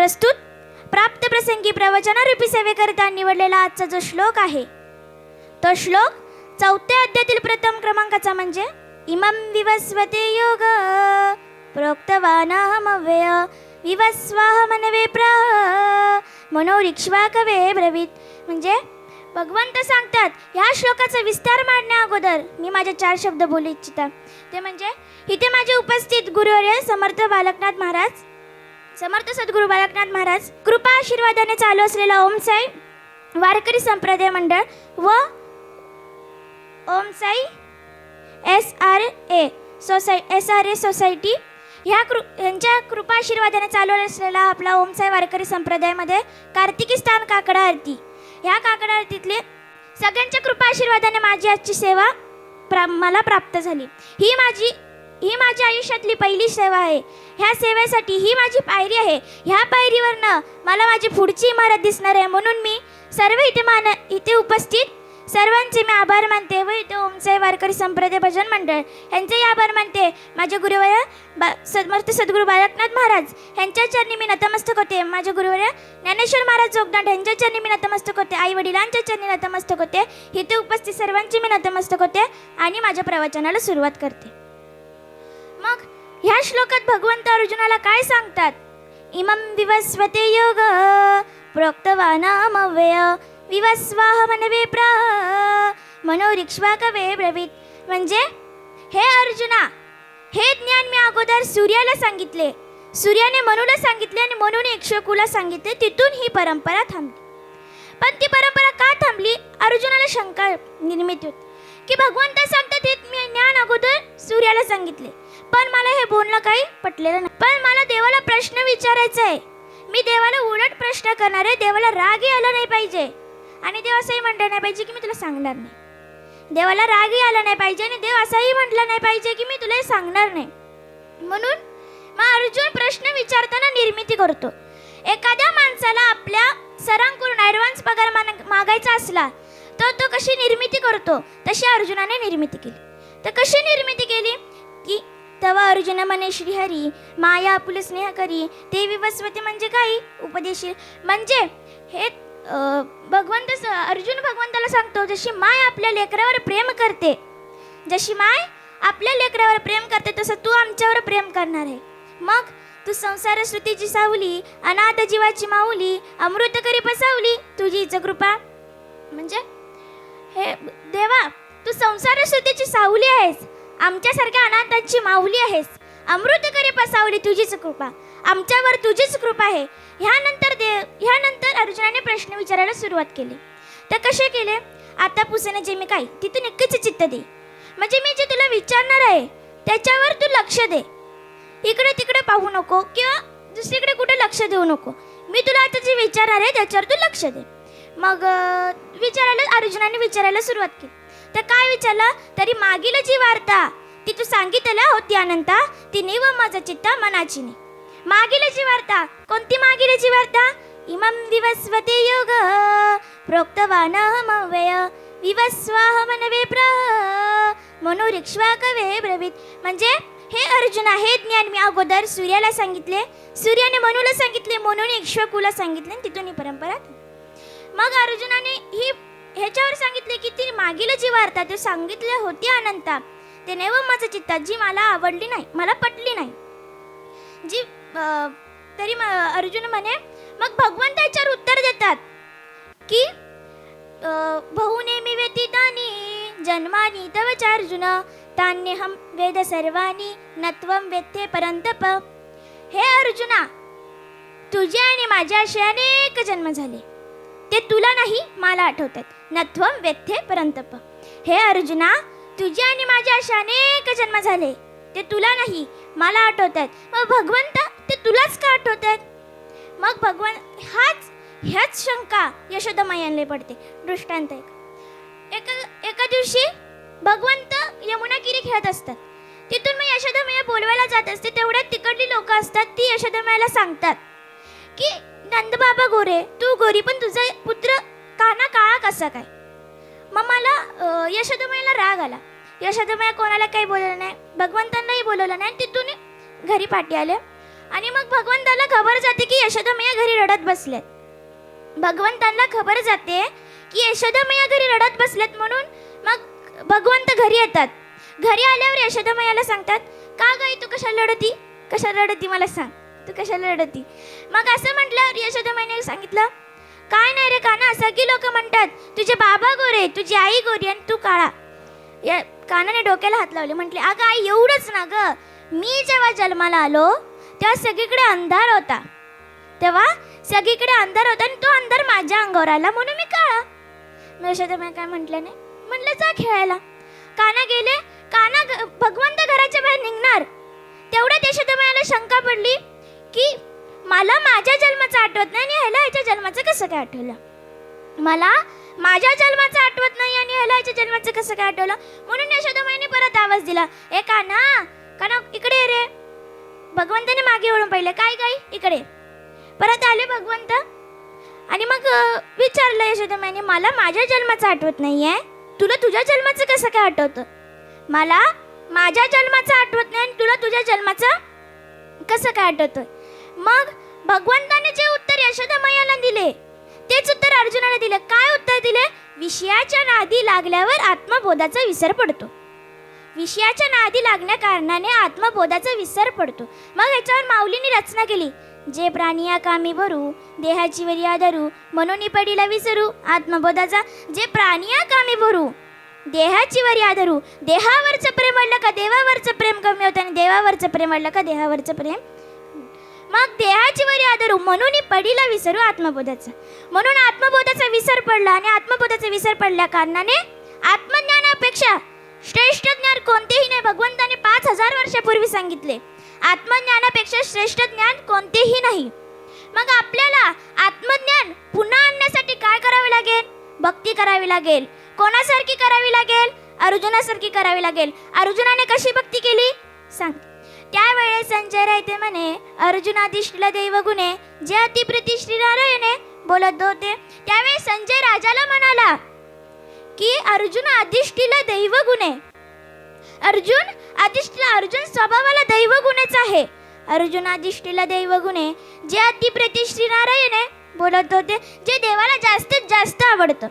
प्रस्तुत प्राप्त प्रसंगी प्रवचनारूपी सेवेकरिता निवडलेला आजचा जो श्लोक आहे तो श्लोक 4थ्या अध्यायातील प्रथम क्रमांकाचा म्हणजे इमं विवस्वते योग प्रोक्तवानाहमव्यय विवस्वाहमनवे प्राह मनोरिक्ष्वाकवे ब्रवीत. म्हणजे भगवंत सांगतात, ह्या श्लोकाचा विस्तार मांडण्या अगोदर मी माझे 4 शब्द बोलू इच्छिता. ते म्हणजे इथे माझे उपस्थित गुरुवर्य समर्थ बालकनाथ महाराज, समर्थ सद्गुरू बालकनाथ महाराज, कृपा आशीर्वादाने चालू असलेला ओम साई वारकरी संप्रदाय मंडळ व ओम साई SRA सोसायटी यांच्या कृपा आशीर्वादाने चालू असलेला आपला ओम साई वारकरी संप्रदायामध्ये कार्तिकी स्थान काकडा आरती, ह्या काकडा आरतीतले सगळ्यांच्या कृपा आशीर्वादाने माझी आजची सेवा मला प्राप्त झाली. ही माझ्या आयुष्यातली पहिली सेवा आहे. ह्या सेवेसाठी ही माझी पायरी आहे. ह्या पायरीवरनं मला माझी पुढची इमारत दिसणार आहे. म्हणून मी सर्व इथे उपस्थित सर्वांचे मी आभार मानते व इथे ओम साई वारकरी संप्रदाय भजन मंडळ यांचेही आभार मानते. माझे गुरुवर्य समर्थ सद्गुरू बालकनाथ महाराज यांच्या चरणी मी नतमस्तक होते. माझे गुरुवर्य ज्ञानेश्वर महाराज जोगदांड यांच्या चरणी मी नतमस्तक होते. आई वडिलांच्या चरणी नतमस्तक होते. इथे उपस्थित सर्वांची मी नतमस्तक होते आणि माझ्या प्रवचनाला सुरुवात करते. मग ह्या श्लोकात भगवंत अर्जुनाला काय सांगतात? इमं विवस्वते योग प्रोक्तवानाहमव्यय विवस्वाहमनवे प्राह मनोरिक्ष्वाकवे ब्रवीत. म्हणजे हे अर्जुना, हे ज्ञान मी अगोदर सूर्याला सांगितले, सूर्याने मनूला सांगितले आणि मनूने इक्ष्वाकुला सांगितले. तिथून ही परंपरा थांबली. पण ती परंपरा का थांबली? अर्जुनाला शंका निर्मित होती की भगवंत सांगतात हे मी ज्ञान अगोदर सूर्याला सांगितले, पण मला हे बोलणं काही पटलेलं नाही. पण मला देवाला प्रश्न विचारायचा आहे. मी देवाला उलट प्रश्न करणार आहे. देवाला रागही आला नाही पाहिजे आणि देव असंही म्हटलं नाही पाहिजे की मी तुला सांगणार नाही. देवाला रागही आला नाही पाहिजे आणि देव असंही म्हटलं नाही पाहिजे की मी तुला हे सांगणार नाही. म्हणून मग अर्जुन प्रश्न विचारताना निर्मिती करतो. एखाद्या माणसाला आपल्या सरांकडून ॲडव्हान्स पगार मागायचा असला तर तो कशी निर्मिती करतो, तशी अर्जुनाने निर्मिती केली. तर कशी निर्मिती केली की तेव्हा अर्जुन म्हणे श्रीहरी माया आपुले स्नेह करी ते विवस्वते. म्हणजे काही उपदेशी म्हणजे हे अर्जुन भगवंताला सांगतो, जशी माय आपल्या लेकरावर प्रेम करते, जशी माय आपल्या लेकरावर प्रेम करते तसं तू आमच्यावर प्रेम करणार आहे. मग तू संसार श्रुतीची सावली, अनाथ जीवाची माऊली, अमृत करी पसावली तुझीच कृपा. म्हणजे हे देवा, तू संसार श्रुतीची सावली आहेस, आमच्यासारख्या अनाथांची माऊली आहेस, अमृत करी पसावली तुझीच कृपा, आमच्यावर तुझीच कृपा आहे. ह्यानंतर अर्जुनाने प्रश्न विचारायला सुरुवात केली. तर कसे केले? आता पुसेने जे मी काय तिथून एकच चित्त दे. म्हणजे मी जे तुला विचारणार आहे त्याच्यावर तू लक्ष दे. इकडे तिकडे पाहू नको किंवा दुसरीकडे कुठे लक्ष देऊ नको. मी तुला आता जे विचारणार आहे त्याच्यावर तू लक्ष दे. मग अर्जुनाने विचारायला सुरुवात केली. तर काय विचारलं? तरी मागील जी वार्ता ती तू सांगितल्या होती अनंता, ती निव माझं चित्ता मनाची नाही. मागील जी वार्ता, कोणती मागील जी वार्ता? इमं विवस्वते योग प्रोक्तवानाहमव्यय विवस्वाहमनवे प्राह मनोरिक्ष्वाकवे ब्रवीत. म्हणजे हे अर्जुना, हे ज्ञान मी अगोदर सूर्याला सांगितले, सूर्याने मनूला सांगितले, मनूने इक्ष्वाकुला सांगितले, तिथून ही परंपरा. मग अर्जुनाने ह्याच्यावर सांगितले की ती मागील जी वार्ता ते सांगितले होती अनंता, ते नैव माझं चित्तात, जी मला आवडली नाही, मला पटली नाही जी. तरी अर्जुन म्हणे, मग भगवंत याच्यावर उत्तर देतात की बहुनेमी व्यतीतानि जन्मानि तव च अर्जुन तान्यहं वेद सर्वाणि नत्वं वेत्थे परंतप. हे अर्जुना, तुझे आणि माझे असे अनेक जन्म झाले, ते तुला नाही मला आठवतात. नत्वं वेत्थे परंतप. हे अर्जुना, तुझे आणि माझे असे अनेक जन्म झाले, ते तुला नाही मला आठवतात. मग भगवंत ते तुलाच का आठवतात? मग ह्याच शंका यशोदामाईला पडते. दृष्टांत एका दिवशी भगवंत यमुनाकिरी खेळत असतात. तिथून मग यशोदामाई बोलवायला जात असते. तेवढ्यात तिकडली लोक असतात, ती यशोदामाईला सांगतात की नंदबाबा गोरे, तू गोरी पण तुझा पुत्र काना काळा कसा काय? मग मला यशोदामाईला राग आला. यशोदामाई कोणाला काही बोललं नाही, भगवंतांनाही बोलवलं नाही. तिथून घरी पाठी आले. आणि मग भगवंताला खबर जाते की यशोदा मैया घरी रडत बसल्यात. भगवंतांना खबर जाते की यशोदा मैया घरी रडत बसल्यात, म्हणून मग भगवंत घरी येतात. घरी आल्यावर यशोदा मैयाला सांगतात, का गई तू कशाला रडती मला सांग, तू कशाला रडती. मग असं म्हटल्यावर यशोदा मैयाने सांगितलं, काय नाही रे काना, सगळी लोक म्हणतात तुझे बाबा गोरे, तुझी आई गोरी आणि तू काळा. या कानाने डोक्याला हात लावले, म्हटले अगं आई एवढंच ना ग, मी जेव्हा जन्माला आलो तेव्हा सगळीकडे अंधार होता, आणि तो अंधार माझ्या अंगावर आला म्हणून मी काळा. मग यशोदा मैया काय म्हटलं नाही, म्हटलं जा खेळायला. काना गेले. काना भगवंत घराच्या बाहेर निघणार तेवढ्यात यशोदा मैयाला शंका पडली की मला माझ्या जन्माचं आठवत नाही आणि ह्याला ह्याच्या जन्माचं कसं काय आठवलं, मला माझ्या जन्माचं आठवत नाही आणि ह्याला ह्याच्या जन्माचं कसं काय आठवलं. म्हणून यशोदा मैयाने परत आवाज दिला, ए काना काना इकडे ये रे. भगवंताने मागे वळून पाहिलं, काय काय इकडे. परत आले भगवंत आणि मग विचारलं यशोदा मैयाने, मला माझ्या जन्माचं आठवत नाहीये, तुला तुझ्या जन्माचं कसं काय आठवतं. मला माझ्या जन्माचं आठवत नाही आणि तुला तुझ्या जन्माचं कसं काय आठवतंय. मग भगवंताने जे उत्तर यशोदा मैयाला दिले तेच उत्तर अर्जुनाला दिले. काय उत्तर दिले, विषयाच्या नादी लागल्यावर आत्मबोधाचा विसर पडतो. विषयाच्या नादी लागण्या कारणाने आत्मबोधाचा विसर पडतो. मग ह्याच्यावर माऊलींनी रचना केली, जे प्राणिया कामी भरू, देहाची वरी आदरू, म्हणून पडीला विसरू आत्मबोधाचा. जे प्राणिया कामी भरू, देहाची वरी आदरू, देहावरचं प्रेम वाढलं का देवावरचं प्रेम कमी होतं आणि देवावरचं प्रेम वाढलं का देहावरचं प्रेम. मग देहाची वरी आदरू, म्हणून पडीला विसरू आत्मबोधाचा. म्हणून आत्मबोधाचा विसर पडला आणि आत्मबोधाचा विसर पडल्या कारणाने आत्मज्ञानापेक्षा श्रेष्ठ ज्ञान कोणतेही नाही. भगवंताने 5000 वर्षापूर्वी सांगितले, आत्मज्ञानापेक्षा श्रेष्ठ ज्ञान कोणतेही नाही. मग आपल्याला आत्मज्ञान पुन्हा आणण्यासाठी काय करावे लागेल, भक्ती करावी लागेल. कोणासारखी करावी लागेल, अर्जुनासारखी करावी लागेल. अर्जुनाने कशी भक्ती केली सांग. त्यावेळेस संजय रायते म्हणे, अर्जुनादिष्टला दैव गुणे, जे अतिप्रिती श्रीनारायणे बोलत होते. त्यावेळेस संजय राजाला म्हणाला की अर्जुन अधिष्ठीला दैव गुणे. अर्जुन स्वभावाला दैव गुणेच आहे. अर्जुन अधिष्ठीला दैव गुणे, जे अतिप्रिती श्रीनारायणे बोलत होते, जे देवाला जास्तीत जास्त आवडतं.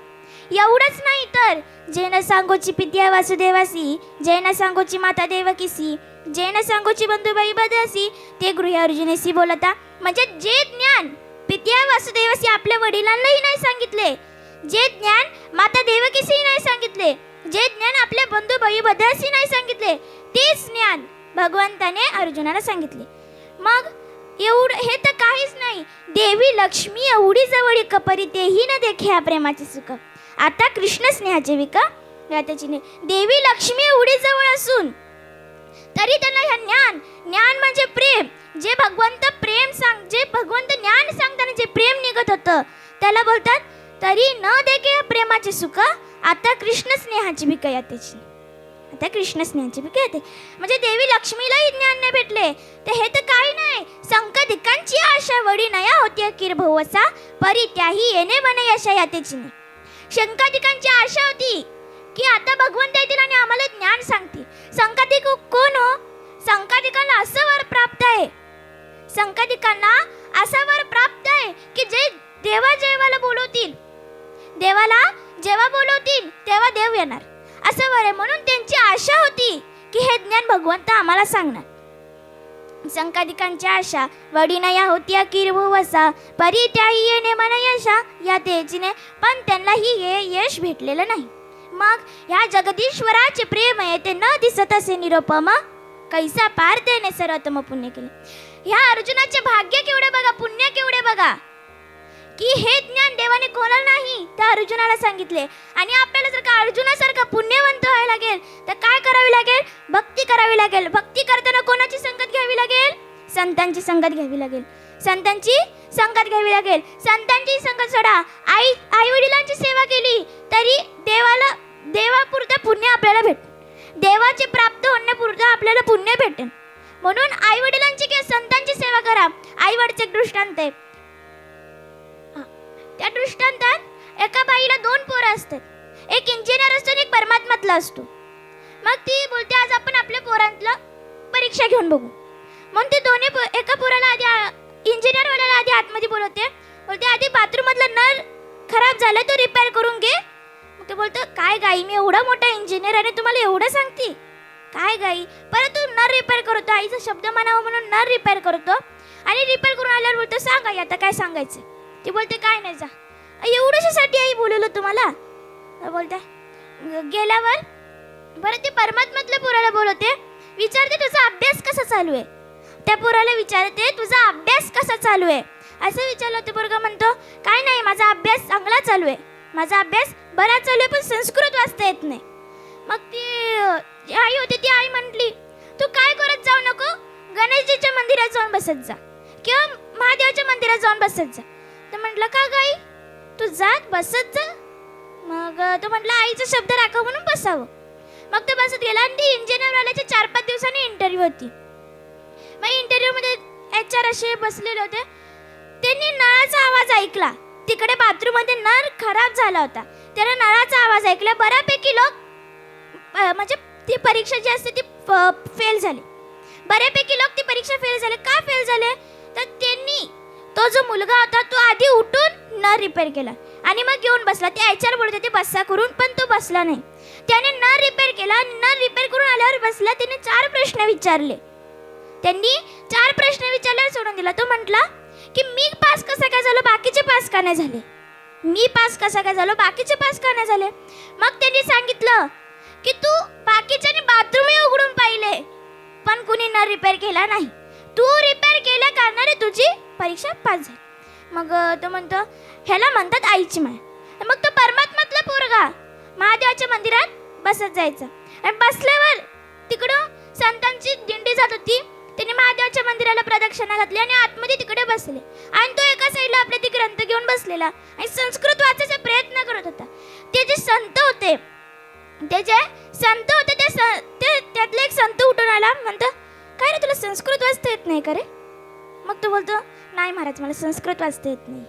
एवढंच नाही तर जैन सांगोची पित्या वासुदेवासी, जैन सांगोची माता देवकीसी, जैन सांगोची बंधुबाई बदासी, ते गृह अर्जुनेसी बोलता. म्हणजे जे ज्ञान पित्या वासुदेवासी आपल्या वडिलांनाही नाही सांगितले, जे ज्ञान माता देवकीसी नाही सांगितले, जे ज्ञान आपल्या बंधुबाई बदासी नाही सांगितले, तेच ज्ञान भगवंताने अर्जुनाला सांगितले. मग एवढं हे तर काहीच नाही, देवी लक्ष्मी एवढी जवळ कपरी तेही न देखे ह्या प्रेमाचे सुख. आता कृष्ण स्नेहाचे विका त्याची देवी लक्ष्मी एवढी जवळ असून तरी त्यांना ह्या ज्ञान म्हणजे प्रेम, जे भगवंत ज्ञान सांगताना जे प्रेम निघत होतं त्याला बोलतात तरी न देखे प्रेमाचे सुख. आता कृष्ण स्नेहाची भिका यातेची, आता कृष्ण स्नेहाची भिका येते. म्हणजे देवी लक्ष्मीलाही ज्ञान नाही भेटले तर हे तर काही नाही. संकदिकांची आशा वडी नया होती किरभवसा, परी त्याही येणे म्हणे यशा यातेची. शंकादिकांची आशा होती की आता भगवंत येतील आणि आम्हाला ज्ञान सांगतील. संकादिक कोण हो? संकादिकांना असं वर प्राप्त आहे, संकादिकांना असा वर प्राप्त आहे की जे देवाला बोलवतील, देवाला जेव्हा बोलवतील तेव्हा देव येणार असं वर आहे. म्हणून त्यांची आशा होती की हे ज्ञान भगवंत आम्हाला सांगणार. संकादिकांची आशा वडिनया होत्या किरभुवसा, परी त्याही येणे म्हणा यशा या तेजीने, पण त्यांनाही हे यश भेटलेलं नाही. मग ह्या जगदीश्वराचे प्रेम आहे ते न दिसत असे निरुपम, कैसा पार त्याने सर्वोत्तम पुण्य केले. ह्या अर्जुनाचे भाग्य केवढे बघा, पुण्य केवढे बघा की हे ज्ञान देवाने कोणाला नाही तर अर्जुनाला सांगितले. आणि आपल्याला जर का अर्जुनासारखा पुण्यवंत व्हायला लागेल तर काय करावे लागेल, भक्ती करावी लागेल. भक्ती करताना कोणाची संगत घ्यावी लागेल, संतांची संगत घ्यावी लागेल, संतांची संगत घ्यावी लागेल. संतांची संगत सोडा, आई वडिलांची सेवा केली तरी देवापुरतं पुण्य आपल्याला देवाचे प्राप्त होण्यापुरतं आपल्याला पुण्य भेटेल. म्हणून आई वडिलांची किंवा संतांची सेवा करा. आई वडीलचे एक दृष्टांत आहे. त्या दृष्टांतात एका बाईला 2 पोरं असतात, एक इंजिनियर असतो आणि एक परमात्मातला असतो. मग ती बोलते आज आपण आपल्या पोरांतला परीक्षा घेऊन बघू. म्हणून ते एका पोराला आधी इंजिनियरवाल्याला आधी आतमध्ये बोलते आधी बाथरूम मधला नळ खराब झालाय तो रिपेअर करून घे. मग ते बोलतो काय गाई, मी एवढा मोठा इंजिनियर आणि तुम्हाला एवढं सांगते काय गाई. परत तू नळ रिपेअर करतो, आईचा शब्द मानावा म्हणून नळ रिपेअर करतो आणि रिपेअर करून आल्यावर बोलतो सांग आई आता काय सांगायचं. ती बोलते काय नाही जा. एवढ्यासाठी आई बोलवलं तुम्हाला. बोलते गेल्यावर परत ते परमात्म्यातल्या पोराला बोलवते, विचारते तुझा अभ्यास कसा चालू आहे. त्या पोराला विचारते तुझा अभ्यास कसा चालू आहे. असं विचारलं ते पोरगा म्हणतो काय नाही माझा अभ्यास चांगला चालू आहे, माझा अभ्यास बरा चालू आहे पण संस्कृत वाचता येत नाही. मग ती आई होती, ती आई म्हटली तू काय करत जाऊ नको, गणेशजीच्या मंदिरात जाऊन बसत जा किंवा महादेवाच्या मंदिरात जाऊन बसत जा. तर म्हटलं का गाई तू जात बसत जा. मग तो म्हटलं आईचा शब्द राखव म्हणून बसावं. मग तो बसत गेला आणि ती इंजिनियरवाल्याच्या 4-5 दिवसांनी इंटरव्ह्यू होती. मग इंटरव्ह्यूमध्ये HR असे बसलेले होते. त्यांनी नळाचा आवाज ऐकला, तिकडे बाथरूममध्ये नळ खराब झाला होता, त्याने नळाचा आवाज ऐकला. बऱ्यापैकी लोक म्हणजे ती परीक्षा जी असते ती फेल झाली. बऱ्यापैकी लोक ती परीक्षा फेल झाले. का फेल झाले तर त्यांनी तो जो मुलगा होता तो आधी उठून नळ रिपेअर केला आणि मग घेऊन बसला. ते HR बोलत होते बसा करून, पण तो बसला नाही. त्याने नळ रिपेअर केला आणि नळ रिपेअर करून आल्यावर बसला. त्याने 4 प्रश्न विचारले. त्यांनी 4 प्रश्न विचारल्यावर सोडून दिला. तो म्हटला की मी पास कसा काय झालो बाकीचे पास का नाही झाले, मी पास कसा काय झालो बाकीचे पास का नाही झाले. मग त्यांनी सांगितलं की तू बाकीच्याने बाथरूमही उघडून पाहिले पण कुणी नळ रिपेअर केला नाही, तू रिपेअर केल्या कारणाने तुझी परीक्षा पास झाली. मग तो म्हणतो ह्याला म्हणतात आईची माया. मग तो परमात्म्यातला पोरगा महादेवाच्या मंदिरात बसत जायचा आणि बसल्यावर तिकडं संतांची दिंडी जात होती. त्याने महादेवाच्या मंदिराला प्रदक्षिणा घातली आणि आतमध्ये तिकडे बसले आणि तो एका साईडला आपले ते ग्रंथ घेऊन बसलेला आणि संस्कृत वाचायचा प्रयत्न करत होता. ते जे संत होते त्यातले एक संत उठून आला, म्हणतो काय रे तुला संस्कृत वाचता येत नाही का रे. मग तो बोलतो नाही महाराज मला संस्कृत वाचता येत नाही.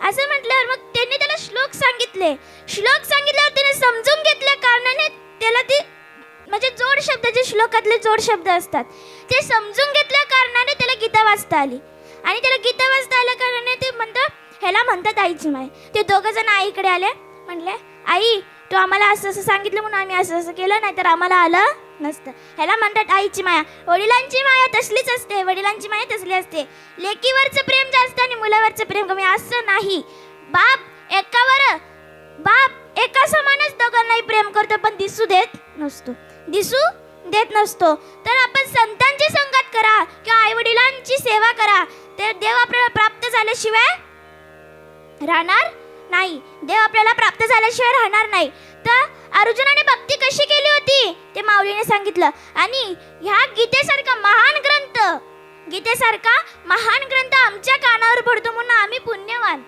असं म्हटल्यावर मग त्यांनी त्याला श्लोक सांगितल्यावर त्याने समजून घेतल्या कारणाने त्याला ती म्हणजे जोड शब्द जे श्लोकातले जोड शब्द असतात ते समजून घेतल्या कारणाने त्याला गीता वाचता आली आणि त्याला गीता वाचता आल्या कारणाने ते म्हणतात ह्याला म्हणतात आईची माय. ते दोघं जण आईकडे आले, म्हणले आई तू आम्हाला असं असं सांगितलं म्हणून आम्ही असं असं केलं नाही तर आम्हाला आलं नसतं. ह्याला म्हणतात आईची माया. वडिलांची माया तसलीच असते, वडिलांची माया तसली असते. लेकीवरचं प्रेम जास्त आणि मुलावरचं प्रेम कमी असं नाही. बाप एका समानच दोघांनाही प्रेम करतो पण दिसू देत नसतो. तर आपण संतांची संगत करा किंवा आई वडिलांची सेवा करा, तर देव आपल्याला प्राप्त झाल्याशिवाय राहणार नाही. देव आपल्याला प्राप्त झाल्याशिवाय राहणार नाही. तर अर्जुनाने भक्ती कशी केली होती ते माऊलीने सांगितलं. आणि ह्या गीतेसारखा महान ग्रंथ आमच्या कानावर पडतो म्हणून आम्ही पुण्यवान.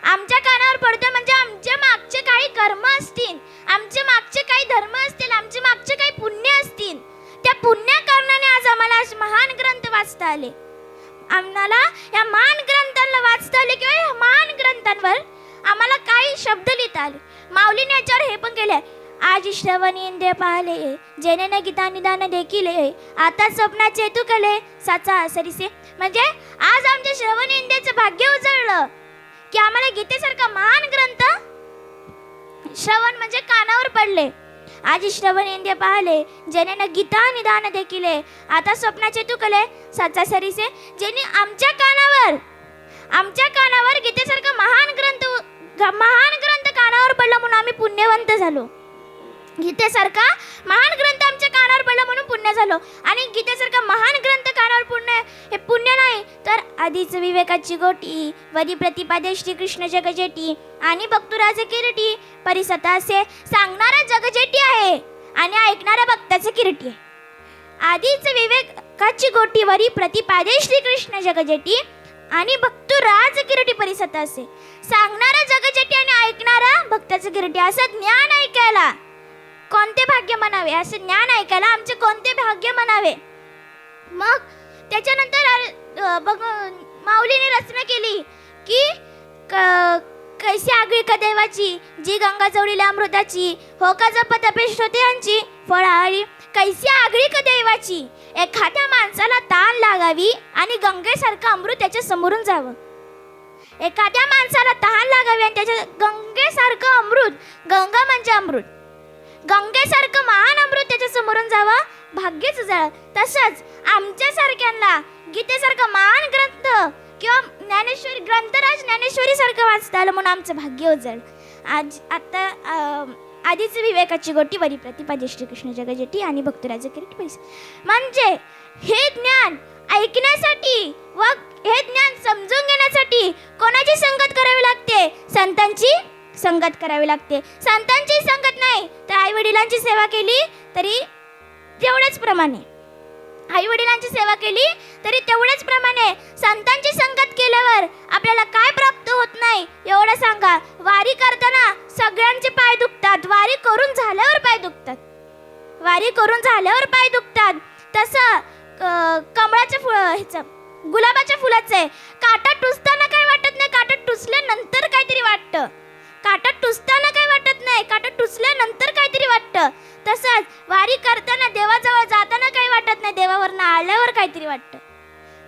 आमच्या कानावर पडतो म्हणजे आमच्या मागचे काही कर्म असतील, आमच्या मागचे काही धर्म असतील, आमचे मागचे काही पुण्य असतील. त्या पुण्य कारणाने आज आम्हाला महान ग्रंथ वाचता आले. आम्हाला या महान ग्रंथांना वाचता आले किंवा या महान ग्रंथांवर आम्हाला काही शब्द लिहिता आले. माऊलीने याच्यावर हे पण केले, आज श्रवणी इंद्रिय पाहिले जेणे न गीता निदान देखीले आता स्वप्नाचे तू कले साचा सरीसे. म्हणजे आज आमच्या श्रवणी इंद्रियाचं भाग्य उजळलं की आम्हाला गीतेसारखा महान ग्रंथ श्रवण म्हणजे कानावर पडले. आज श्रवण इंद्रिय पाहिले जेणे न गीता निदान देखीले आता स्वप्नाचे तू कले साचा सरीसे. ज्याने आमच्या कानावर गीतेसारखा महान ग्रंथ कानावर पडला म्हणून आम्ही पुण्यवंत झालो. गीतेसारखा महान ग्रंथ आमच्या कानावर पडला म्हणून पुण्य झालो. आणि गीतेसारखा महान ग्रंथ कानावर हे पुण्य नाही तर आधीच विवेकाची गोटी वरी प्रतिपादे श्रीकृष्ण जगजेटी आणि भक्तुराज किरीटी परिसता असे सांगणारा जगजेटी आहे आणि ऐकणारा भक्ताचं किरीटी आहे. आधीच विवेकाची गोटी वरी प्रतिपादे श्रीकृष्ण जगजेटी आणि भक्तुराज किरीटी परिसता असे सांगणारा जगजेटी आणि ऐकणारा भक्ताचं किरीटी. असं ज्ञान ऐकायला कोणते भाग्य म्हणावे, असे ज्ञान ऐकायला आमचे कोणते भाग्य म्हणावे. मग त्याच्यानंतर माऊलीने रचना केली की कैसी आगळी का देवाची, जी गंगा जवळीला अमृताची, हो का जपत अपेश होते यांची फळाळी. कैसी आगळी का देवाची, एखाद्या माणसाला ताण लागावी आणि गंगेसारखं अमृत त्याच्या समोरून जावं. एखाद्या माणसाला तहान लागावी आणि त्याच्या गंगेसारखं अमृत, गंगा म्हणजे अमृत, गंगेसारखं महान अमृत त्याच्या समोरून जावं, भाग्यच जळ. तसंच आमच्यासारख्यांना गीतेसारखं महान ग्रंथ किंवा ज्ञानेश्वरी ग्रंथराज ज्ञानेश्वरी सारखं वाचता आलं म्हणून आमचं भाग्य उजळ. आता आधीच विवेकाची गोटी वरी प्रतिपादे श्रीकृष्ण जगजेटी आणि भक्तराज किरीट पैसे. म्हणजे हे ज्ञान ऐकण्यासाठी व हे ज्ञान समजून घेण्यासाठी कोणाची संगत करावी लागते? संतांची संगत करावी लागते. संतांची संगत नाही तर आई वडिलांची सेवा केली तरी तेवढ्याच प्रमाणे, आई वडिलांची सेवा केली तरी तेवढ्याच प्रमाणे. संतांची संगत केल्यावर आपल्याला काय प्राप्त होत नाही एवढं सांगा. वारी करताना सगळ्यांचे पाय दुखतात, वारी करून झाल्यावर पाय दुखतात, वारी करून झाल्यावर पाय दुखतात. तसं कमळाच्या ह्याचं गुलाबाच्या फुलाचं आहे. काटा टुसताना काय वाटत नाही, काटा टुसल्यानंतर काहीतरी वाटतं. काटा टुसताना काय वाटत नाही, काटा टुसल्यानंतर काहीतरी वाटतं. तसंच वारी करताना देवाजवळ जाताना काही वाटत नाही, देवावरनं आल्यावर काहीतरी वाटतं,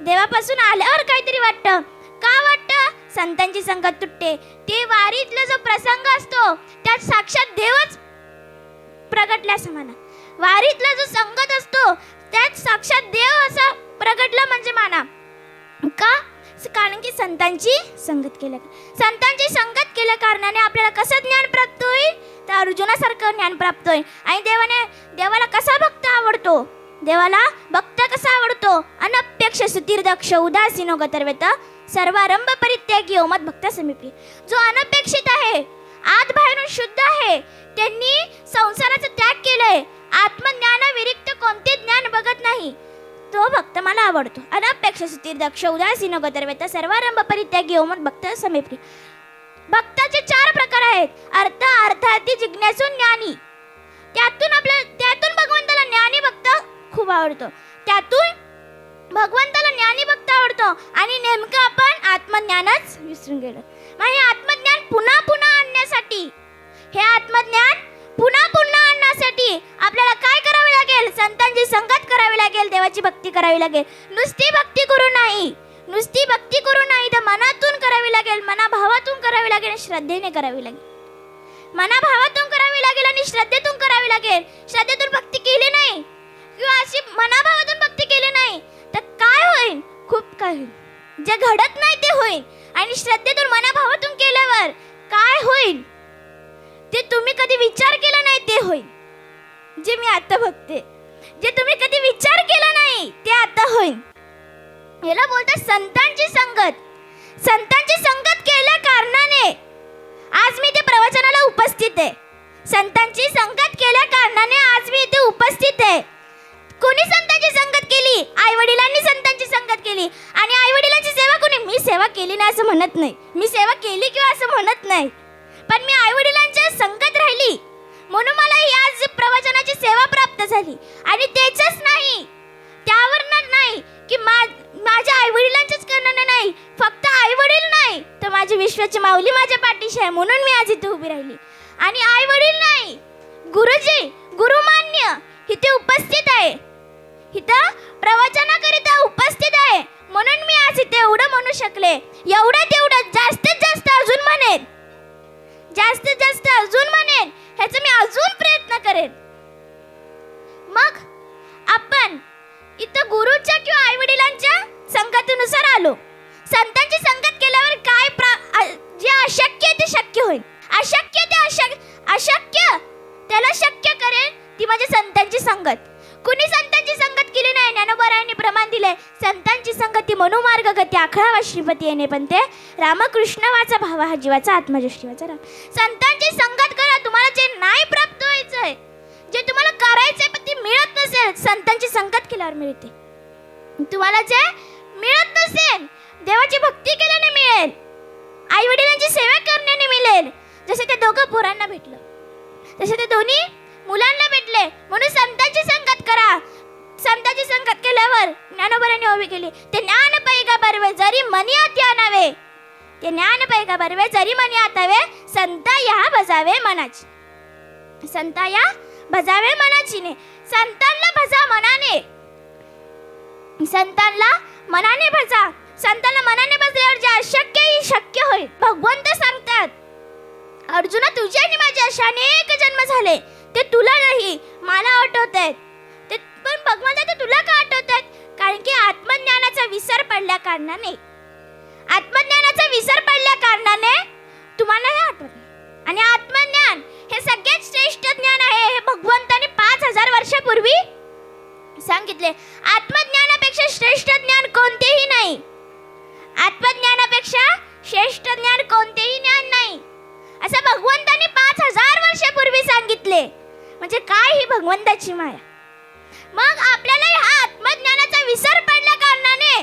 देवापासून आल्यावर काहीतरी वाटतं. का वाटतं? संतांची संगत तुटते. ते वारीतला जो प्रसंग असतो त्यात साक्षात देवच प्रगटल्या समान. वारीतला जो संगत असतो त्यात साक्षात देव असा प्रगटला म्हणजे माना. का? कारण की संतांची संगत केल्या, संतांची संगत केल्या कारणाने आपल्याला कसं ज्ञान प्राप्त होईल? तर अर्जुनासारखं ज्ञान प्राप्त होईल. आणि देवाला कसा भक्त आवडतो? देवाला भक्त कसा आवडतो? अनपेक्ष सुतीर्दक्ष उदासीनो गतर्वेत सर्वारंभ परित्यागी मत भक्त समीपी. जो अनपेक्षित आहे, आत बाहेरून शुद्ध आहे, त्यांनी संसाराचा त्याग केलाय, आत्मज्ञानाव्यतिरिक्त कोणते ज्ञान बघत नाही, तो भक्त मला आवडतो. अनपेक्ष सुतीर्दक्ष उदासीनो गतर्वेत सर्वारंभ परित्यागी मत भक्त समीपी. भक्ताचे 4 प्रकार आहेत. अर्थ, अर्थार्थी, जिज्ञासू, ज्ञानी. त्यातून भगवंताला ज्ञानी भक्त खूप आवडतो. त्यातून भगवंताला ज्ञानी भक्त आवडतो. आणि नेमकं आपण आत्मज्ञानच विसरून गेलो. मग हे आत्मज्ञान पुन्हा पुन्हा आणण्यासाठी, हे आत्मज्ञान पुन्हा पुन्हा आणण्यासाठी आपल्याला काय करावे लागेल? संतांची संगत करावी लागेल, देवाची भक्ती करावी लागेल. नुसती भक्ती करू नाही, नुसती भक्ती करू नाही तर मनातून करावी लागेल, मनाभावातून करावी लागेल आणि श्रद्धेने करावी लागेल. मनाभावातून करावी लागेल आणि श्रद्धेतून करावी लागेल. श्रद्धेतून भक्ती केली नाही किंवा अशी मनाभावातून भक्ती केली नाही तर काय होईल? खूप काय होईल. जे घडत नाही ते होईल. आणि श्रद्धेतून मनाभावातून केल्यावर काय होईल ते तुम्ही कधी विचार केला नाही ते होईल. जे मी आता बघते, जे तुम्ही कधी विचार केला नाही ते आता होईल. याला बोलतात संतांची संगत. संतांची संगत केल्या कारणाने आज मी इथे प्रवचनाला उपस्थित आहे. संतांची संगत केल्या कारणाने आज मी इथे उपस्थित आहे. कोणी संतांची संगत केली? आई वडिलांनी संतांची संगत केली. आणि आई वडिलांची सेवा कोणी? मी सेवा केली नाही असं म्हणत नाही, मी सेवा केली किंवा असं म्हणत नाही, पण मी आई वडिलांच्या संगत राहिली म्हणून मला ही आज प्रवचनाची सेवा प्राप्त झाली. आणि तेच नाही, त्यावरनं नाही की माझ्या आई वडिलांच्याच कारणाने नाही, फक्त आई वडील नाही तर माझी विश्वाची माऊली माझ्या पाठीशी आहे म्हणून मी आज इथे उभी राहिली. आणि आई वडील नाही, गुरुजी गुरुमान्य इथे उपस्थित आहे, इथं प्रवचनाकरिता उपस्थित आहे म्हणून मी आज इथे एवढं म्हणू शकले. एवढं तेवढं जास्तीत जास्त अजून म्हणेन, जास्तीत जास्त अजून म्हणेन, ह्याचा मी अजून प्रयत्न करेन. मग आपण इथं गुरुच्या किंवा आई वडिलांच्या संगतीनुसार आलो. संतांची संगत केल्यावर काय जे अशक्य आहे ते शक्य होईल. अशक्य ते अशक्य त्याला शक्य करेल ती म्हणजे संतांची संगत. कुणी संतांची संगत केली नाही. ज्ञानोबरायांनी प्रमाण दिले, संतांची संगती मनोमार्ग गती आखळावा श्रीपती येणे पण ते रामकृष्ण वाचा भावा हा जीवाचा आत्मज श्रीवाचा राम. संतांची संगत करा. तुम्हाला जे नाही प्राप्त व्हायचंय, जे तुम्हाला करायचंय पण ते मिळत नसेल, संतांची संगत केल्यावर मिळते. तुम्हाला जे मिळत नसेल देवाची भक्ती केल्याने मिळेल, आई वडिलांची सेवा करण्याने मिळेल. जसे ते दोघं पोरांना भेटलं तसे ते दोन्ही मुलांना भेटले. म्हणून संतांची संगत करा. संतांची संगत केल्यावर ज्ञानोबरांनी उभी केली ते ज्ञान पैगा बरवे जरी मनी अति आणावे. ते ज्ञान पैका बरवे जरी मनी आतावे संता या भजावे मनाची. संता या भजावे मनाचीने. संतांना भजा मनाने. संतांना मनाने भजा. संतांना मनाने भजल्यावर जे अशक्य ही शक्य होईल. भगवंत सांगतात, अर्जुना तुझे आणि माझे असे अनेक जन्म झाले, ते तुला नाही मला आठवत आहेत. ते पण भगवंता ते तुला का आठवत आहेत? कारण की आत्मज्ञानाचा विसर पडल्या कारणाने. आत्मज्ञानाचा विसर पडल्या कारणाने तुम्हाला हे आठवत. आणि आत्मज्ञान हे सगळ्यात श्रेष्ठ ज्ञान आहे. हे भगवंताने 5000 वर्षापूर्वी सांगितले. आत्मज्ञानापेक्षा श्रेष्ठ ज्ञान कोणतेही नाही. आत्मज्ञानापेक्षा श्रेष्ठ ज्ञान कोणतेही ज्ञान नाही असं भगवंताने 5000 वर्षापूर्वी सांगितले. म्हणजे काय ही भगवंताची माया. मग आपल्याला ह्या आत्मज्ञानाचा विसर पडल्या कारणाने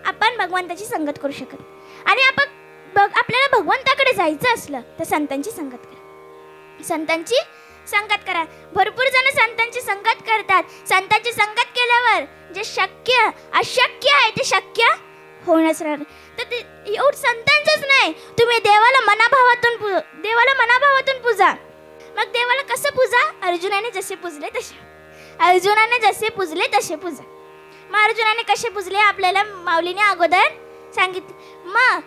आपण भगवंताची संगत करू शकत. आणि आपल्याला भगवंताकडे जायचं असलं तर संतांची संगत करा. संतांची संगत करा. भरपूर जण संतांची संगत करतात. संतांची संगत केल्यावर जे शक्य अशक्य आहे ते शक्य होणंच राहणार. तर ते एवढं संतांचंच नाही, तुम्ही देवाला मनाभावातून पूजा. मग देवाला कसं पूजा? अर्जुनाने जसे पूजले तसे. अर्जुनाने जसे पूजले तसे पूजा. मग अर्जुनाने कसे पूजले आपल्याला माऊलीने अगोदर सांगितले. मग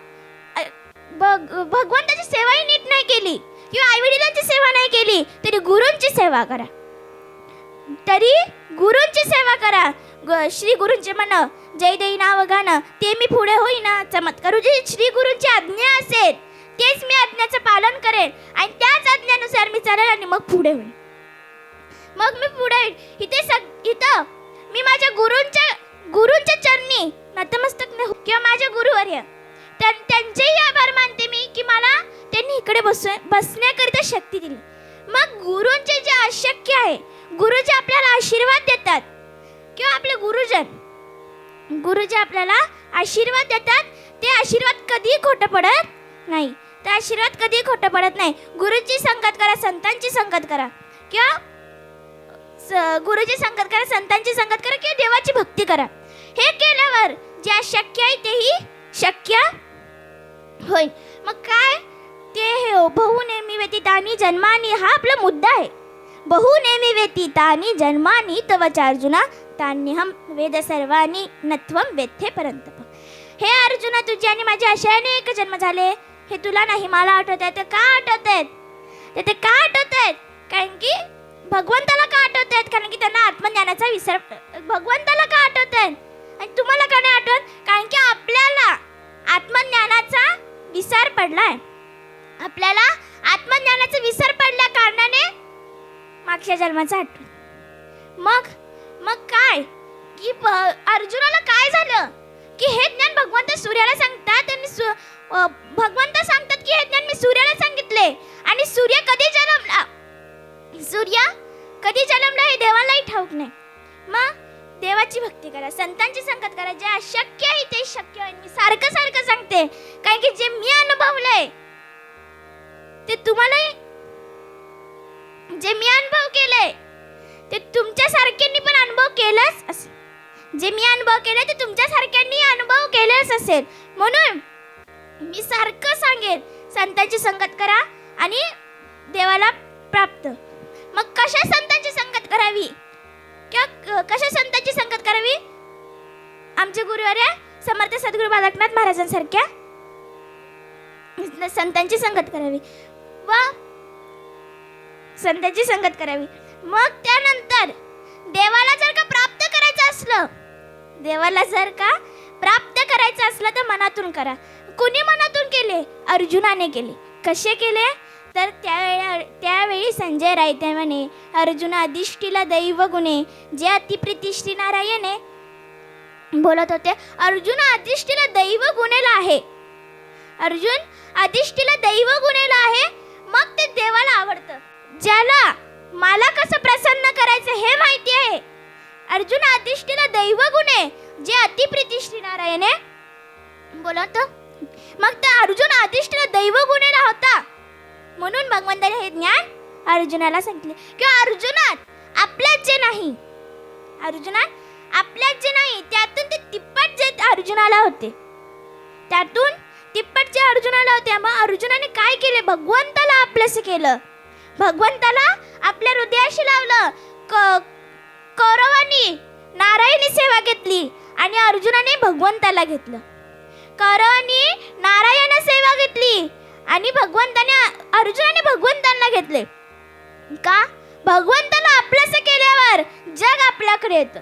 भगवंताची सेवाही नीट नाही केली किंवा आई वडिलांची सेवा नाही केली तरी गुरूंची सेवा करा. श्री गुरूंचे म्हण जय देई नाव गाणं ते मी पुढे होईना चमत्कार. जे श्री गुरूंची आज्ञा असेल तेच मी आज्ञाचं पालन करेन आणि त्याच आज्ञेनुसार मी चालेल आणि मग पुढे होईल. मग मी पुढे इथं मी माझ्या गुरूंच्या चरणी नतमस्तक किंवा माझ्या गुरुवर्य त्यांचेही आभार मानते मी की मला त्यांनी इकडे बसण्याकरिता शक्ती दिली. मग गुरूंचे जे अशक्य आहे, गुरु जे आपल्याला आशीर्वाद देतात किंवा आपले गुरु जे आपल्याला आशीर्वाद देतात ते आशीर्वाद कधी खोटं पडत नाही. ते आशीर्वाद कधी खोटं पडत नाही. गुरुची संगत करा, संतांची संगत करा किंवा गुरुची संगत करा, संतांची संगत करा किंवा देवाची भक्ती करा. हे केल्यावर जे अशक्य आहे तेही शक्य होईल. मग काय ते बहुनेमी व्यतीतानी जन्मानी हा आपला मुद्दा आहे. बहुनेमी व्यतीतानी जन्मानी तव चार्जुना तान्यहम वेद सर्वानी नत्वम वेत्थे परंतप. हे अर्जुना तुझे आणि माझे असे अनेक जन्म झाले, हे तुला नाही मला आठवत आहे. ते का आठवत आहेत? ते का आठवत आहेत? कारण की भगवंताला का आठवत आहेत? कारण की त्यांना आत्मज्ञानाचा विसर. भगवंताला का आठवत आहेत आणि तुम्हाला का नाही आठवत? कारण की आपल्याला आत्मज्ञानाचा विसर पडलाय. आपल्याला आत्मज्ञानाचा विसर पडल्या कारणाने मागच्या जन्माचा आठवण. मग काय की अर्जुनाला काय झालं की हे ज्ञान भगवंत सूर्याला सांगतात आणि भगवंत सांगतात की हे ज्ञान मी सूर्याला सांगितले. आणि सूर्य कधी जन्मला हे देवालाही ठाऊक नाही. मग देवाची भक्ती करा, संतांची संगत करा. जे अशक्य आहे ते शक्य होईल. मी सारखं सांगते कारण की जे मी अनुभवलंय ते तुम्हालाही, जे मी अनुभव केलंय ते तुमच्या सारख्यांनी पण अनुभव केलाच असेल. जे मी अनुभव केले ते तुमच्या सारख्यांनी अनुभव केलेच असेल. म्हणून मी सारखं सांगेन संतांची संगत करा आणि देवाला प्राप्त. मग कशा संतांची संगत करावी किंवा कशा संतांची संगत करावी? आमचे गुरुवर्य समर्थ सद्गुरू बालकनाथ महाराजांसारख्या संतांची संगत करावी व संतांची संगत करावी. मग त्यानंतर देवाला जर का प्राप्त करायचं असलं तर मनातून करा. कुणी मनातून केले? अर्जुनाने केले. कसे केले? तर त्यावेळी संजय रायते म्हणे अर्जुना अधिष्ठीला दैव गुणे जे अतिप्रितिष्ठी नारायणे बोलत होते. अर्जुन अधिष्ठीला दैव गुणेला आहे. अर्जुन अधिष्ठीला दैव गुणेला आहे. मग ते देवाला आवडतं. ज्याला मला कसं प्रसन्न करायचं हे माहिती आहे. अर्जुन अधिष्ठीला दैव गुणे जे अतिप्रितिष्ठी नारायणे बोलत. मग त्या अर्जुन अधिष्ठीला दैव गुणेला होता म्हणून भगवंताने हे ज्ञान अर्जुनाला सांगितले. किंवा अर्जुनात आपल्यात जे नाही त्यातून ते तिप्पट जे अर्जुनाला होते त्यातून तिप्पट जे अर्जुनाला होत्या. मग अर्जुनाने काय केले? भगवंताला आपलंसं केलं, भगवंताला आपल्या हृदयाशी लावलं. कौरवांनी नारायणी सेवा घेतली आणि अर्जुनाने भगवंताला घेतलं. कौरवांनी नारायण सेवा घेतली आणि अर्जुनाने भगवंतांना घेतले. का? भगवंताला आपलंसं केल्यावर जग आपल्याकडे येतं.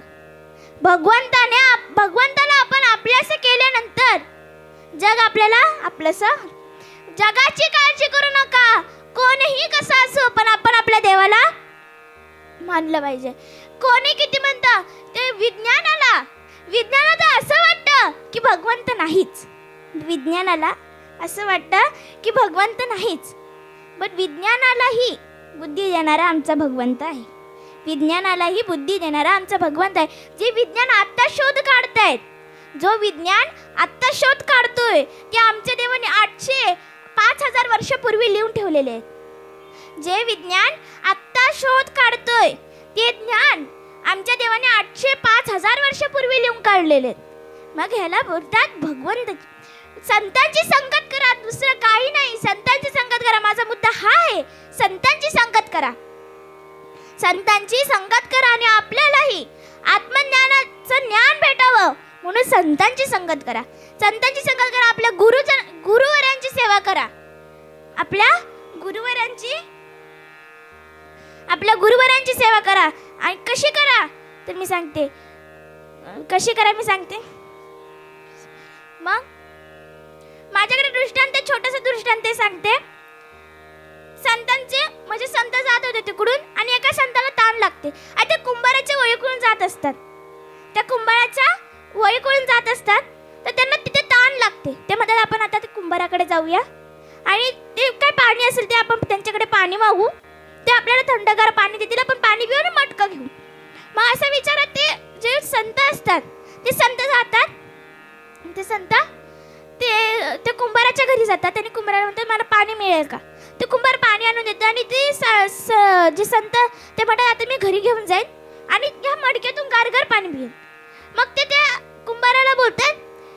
भगवंताला आपण आपल्यासं केल्यानंतर जग आपल्याला आपलंसं. जगाची काळजी करू नका, कोणीही कसं असो, पण आपण आपल्या देवाला मानलं पाहिजे. कोणी किती म्हणतं ते विज्ञानाला असं वाटतं की भगवंत नाहीच. विज्ञानाला असं वाटतं की भगवंत नाहीच. बट विज्ञानालाही बुद्धी देणारा आमचा भगवंत आहे. विज्ञानालाही बुद्धी देणारा आमचा भगवंत आहे. जे विज्ञान आत्ता शोध काढतायत, जो विज्ञान आत्ता शोध काढतोय, ते आमच्या देवाने 800-5000 वर्षापूर्वी लिहून ठेवलेले आहेत. जे विज्ञान आत्ता शोध काढतोय ते ज्ञान आमच्या देवाने 800-5000 वर्षापूर्वी लिहून काढलेले आहेत. मग ह्याला बोलतात भगवंत. संतांची संगत करा, दुसरं काही नाही. संतांची संगत करा. माझा मुद्दा हा आहे, संतांची संगत करा. संतांची संगत करा आणि आपल्यालाही आत्मज्ञानाचं ज्ञान भेटावं म्हणून संतांची संगत करा. संतांची संगत करा. आपल्या गुरुवरांची सेवा करा. आपल्या गुरुवरांची सेवा करा. आणि कशी करा तर मी सांगते. मग माझ्याकडे दृष्टांत, छोटासा दृष्टांत सांगते. संतांचे म्हणजे संत जात होते तिकडून आणि एका संताला ताण लागते. आणि ते कुंभाराच्या वळीकडून जात असतात. तर त्यांना तिथे ताण लागते. ते म्हणतात आपण आता ते कुंभाराकडे जाऊया आणि ते काय पाणी असेल ते आपण त्यांच्याकडे पाणी मागू. ते आपल्याला थंडगार पाणी देतील, आपण पाणी पिऊ आणि मटकं घेऊ. मग असं विचारात ते जे संत असतात ते संत जातात. ते कुंभाराच्या घरी जातात आणि कुंभाराला म्हणतात मला पाणी मिळेल का? ते कुंभार पाणी आणून देतात आणि ते जे संत ते म्हणतात आता मी घरी घेऊन जाईन आणि ह्या मडक्यातून गारगार पाणी पिईन. मग ते त्या कुंभाराला बोलतात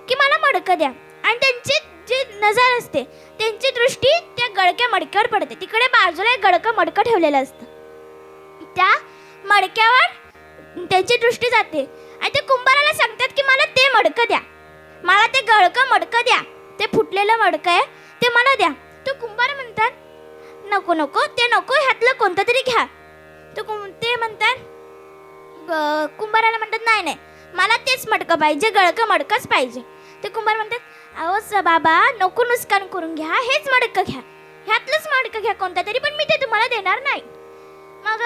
की मला मडकं द्या. आणि त्यांची जी नजर असते, त्यांची दृष्टी त्या गळक्या मडक्यावर पडते. तिकडे बाजूला एक गळकं मडकं ठेवलेलं असतं. त्या मडक्यावर त्यांची दृष्टी जाते आणि ते कुंभाराला सांगतात की मला ते मडकं द्या, मला ते गळकं मडकं द्या, ते फुटलेलं मडकं आहे ते मला द्या. तो कुंभार म्हणतात नको नको ते नको, ह्यातलं कोणतं तरी घ्या. ते म्हणतात कुंभाराला म्हणतात नाही मला तेच मडकं पाहिजे, गळकं मडकंच पाहिजे. ते कुंभार म्हणतात अहो बाबा नको नुकसान करून घ्या, हेच मडकं घ्या, ह्यातलंच मडकं घ्या कोणतं तरी, पण मी ते तुम्हाला देणार नाही. मग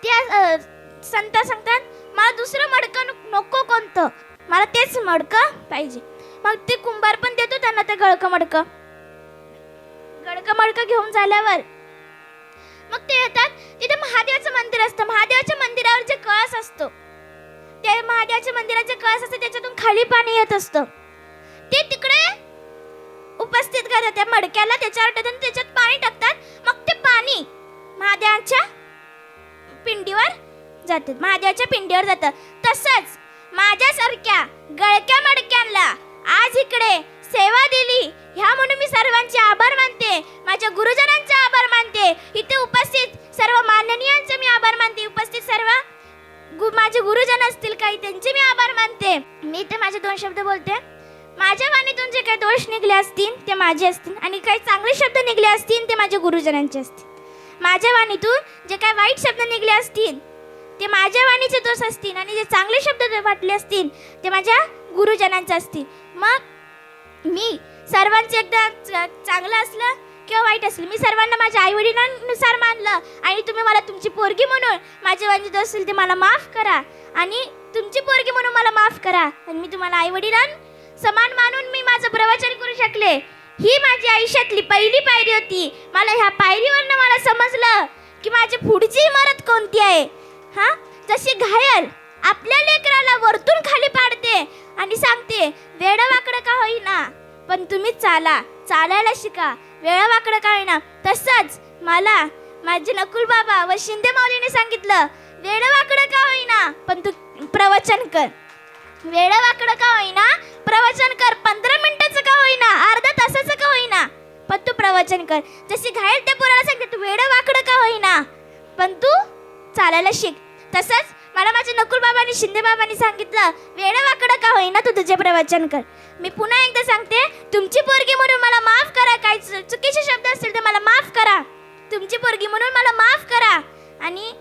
त्या संत सांगतात मला दुसरं मडकं नको, कोणतं मला तेच मडकं पाहिजे. मग ते कुंभार पण देतो त्यांना ते गळकं मडकं घेऊन झाल्यावर मग ते येतात. तिथे महादेवाचं मंदिर असतं. महादेवाच्या मंदिरावर जे कळस असतो, त्या महादेवाच्या मंदिराचे कळस असते त्याच्यातून खाली पाणी येत असतं. ते तिकडे उपस्थित करतात त्या मडक्याला, त्याच्यावर टाकतात, त्याच्यात पाणी टाकतात. मग ते पाणी महादेवाच्या पिंडीवर जातं. तसंच माझ्यासारख्या गळक्या मडक्यांना आज इकडे सेवा दिली ह्या म्हणून मी सर्वांचे आभार मानते. माझ्या गुरुजनांचे आभार मानते. इथे उपस्थित सर्व माननीयांचे मी आभार मानते. उपस्थित सर्व माझे गुरुजन असतील काही, त्यांचे मी आभार मानते. मी इथे माझे 2 शब्द बोलते. माझ्या वाणीतून जे काही दोष निघले असतील ते माझे असतील आणि काही चांगले शब्द निघले असतील ते माझ्या गुरुजनांचे असतील. माझ्या वाणीतून जे काही वाईट शब्द निघले असतील ते माझ्या वाणीचे दोष असतील आणि जे चांगले शब्द वाटले असतील ते माझ्या गुरुजनांचे असतील. मग मी सर्वांचे एकदा चांगलं असलं किंवा वाईट असलं, मी सर्वांना माझ्या आईवडिलांनुसार मानलं आणि तुम्ही मला तुमची पोरगी म्हणून माझे वाणीचे दोष असतील ते मला माफ करा आणि तुमची पोरगी म्हणून मला माफ करा आणि मी तुम्हाला आईवडिलां समान मानून मी माझं प्रवचन करू शकले. ही माझी आयुष्यातली पहिली पायरी होती. मला ह्या पायरीवरनं मला समजलं की माझी पुढची इमारत कोणती आहे. जशी घायल आपल्या लेकराला वरतून खाली पाडते आणि सांगते वेडं वाकडं का होईना पण तुम्ही चालायला शिका, वेडं वाकडं का होईना, तसंच मला माझे नकुल बाबा व शिंदे माऊलीने सांगितलं वेडं वाकडं का होईना पण तू प्रवचन कर. वेळं वाकडं का होईना प्रवचन कर, 15 मिनिटाचं का होईना, अर्धा तासाचं का होईना, पण तू प्रवचन कर. जशी घायल त्या पोराला सांगते तू वेळं वाकडं का होईना पण तू चालायला शिक, तसंच मला माझ्या नकुल बाबांनी शिंदे बाबांनी सांगितलं वेळं वाकडं का होईना तू तुझे प्रवचन कर. मी पुन्हा एकदा सांगते, तुमची पोरगी म्हणून मला माफ करा, काही चुकीचे शब्द असतील तर मला माफ करा, तुमची पोरगी म्हणून मला माफ करा. आणि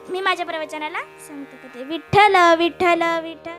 मी माझ्या प्रवचनाला सांगते विठ्ठल विठ्ठल विठ्ठल.